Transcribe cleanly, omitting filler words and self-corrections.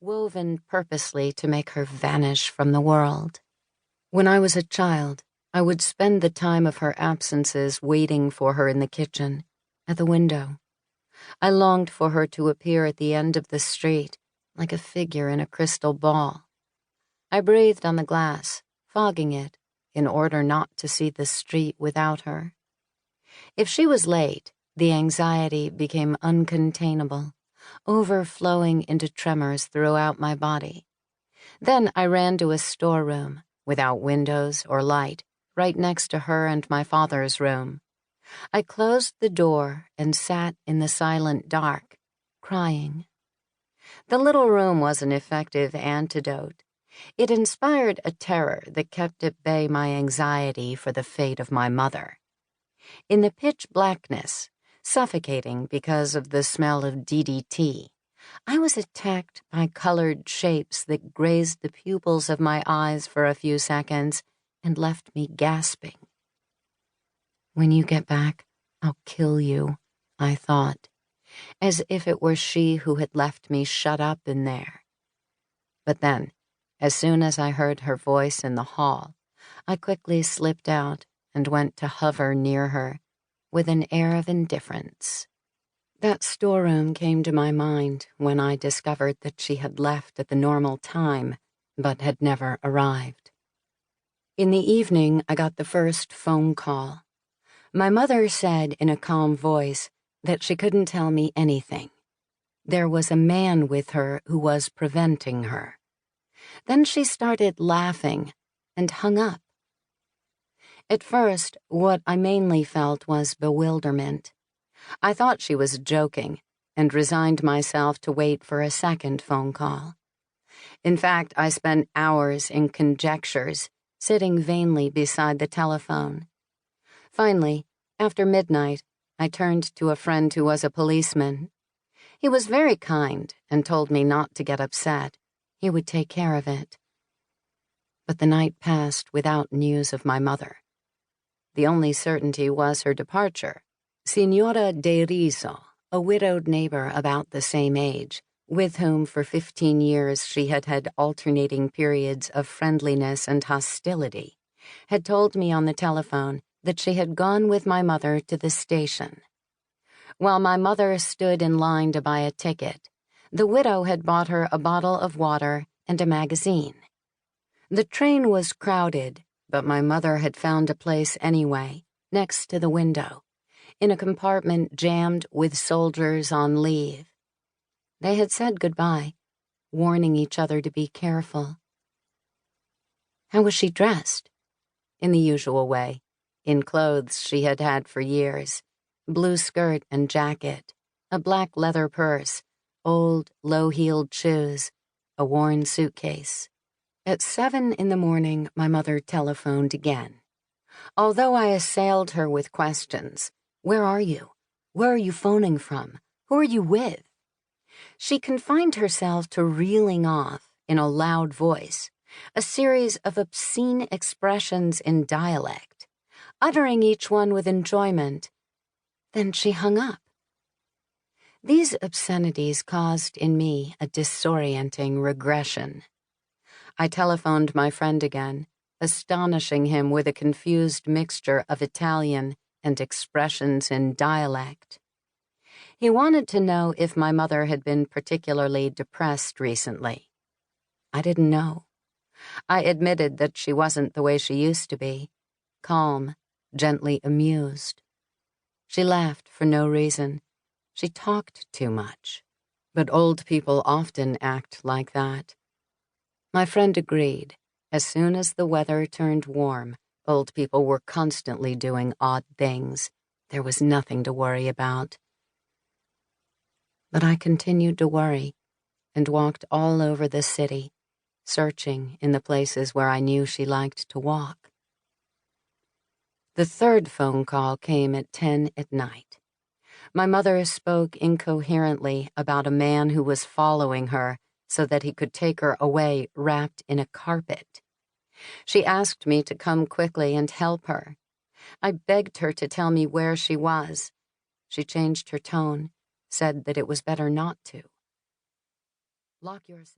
woven purposely to make her vanish from the world. When I was a child, I would spend the time of her absences waiting for her in the kitchen, at the window. I longed for her to appear at the end of the street, like a figure in a crystal ball. I breathed on the glass, fogging it, in order not to see the street without her. If she was late, the anxiety became uncontainable, overflowing into tremors throughout my body. Then I ran to a storeroom, without windows or light, right next to her and my father's room. I closed the door and sat in the silent dark, crying. The little room was an effective antidote. It inspired a terror that kept at bay my anxiety for the fate of my mother. In the pitch blackness, suffocating because of the smell of DDT, I was attacked by colored shapes that grazed the pupils of my eyes for a few seconds and left me gasping. When you get back, I'll kill you, I thought, as if it were she who had left me shut up in there. But then, as soon as I heard her voice in the hall, I quickly slipped out and went to hover near her with an air of indifference. That storeroom came to my mind when I discovered that she had left at the normal time, but had never arrived. In the evening, I got the first phone call. My mother said in a calm voice that she couldn't tell me anything. There was a man with her who was preventing her. Then she started laughing and hung up. At first, what I mainly felt was bewilderment. I thought she was joking and resigned myself to wait for a second phone call. In fact, I spent hours in conjectures, sitting vainly beside the telephone. Finally, after midnight, I turned to a friend who was a policeman. He was very kind and told me not to get upset. He would take care of it. But the night passed without news of my mother. The only certainty was her departure. Signora De Riso, a widowed neighbor about the same age, with whom for 15 years she had had alternating periods of friendliness and hostility, had told me on the telephone that she had gone with my mother to the station. While my mother stood in line to buy a ticket, the widow had bought her a bottle of water and a magazine. The train was crowded, but my mother had found a place anyway, next to the window, in a compartment jammed with soldiers on leave. They had said goodbye, warning each other to be careful. How was she dressed? In the usual way, in clothes she had had for years, blue skirt and jacket, a black leather purse, old, low-heeled shoes, a worn suitcase. At 7 in the morning, my mother telephoned again. Although I assailed her with questions, where are you? Where are you phoning from? Who are you with? She confined herself to reeling off, in a loud voice, a series of obscene expressions in dialect, uttering each one with enjoyment. Then she hung up. These obscenities caused in me a disorienting regression. I telephoned my friend again, astonishing him with a confused mixture of Italian and expressions in dialect. He wanted to know if my mother had been particularly depressed recently. I didn't know. I admitted that she wasn't the way she used to be, calm, gently amused. She laughed for no reason. She talked too much. But old people often act like that. My friend agreed. As soon as the weather turned warm, old people were constantly doing odd things. There was nothing to worry about. But I continued to worry and walked all over the city, searching in the places where I knew she liked to walk. The third phone call came at 10 at night. My mother spoke incoherently about a man who was following her so that he could take her away wrapped in a carpet. She asked me to come quickly and help her. I begged her to tell me where she was. She changed her tone, said that it was better not to. Lock yourself.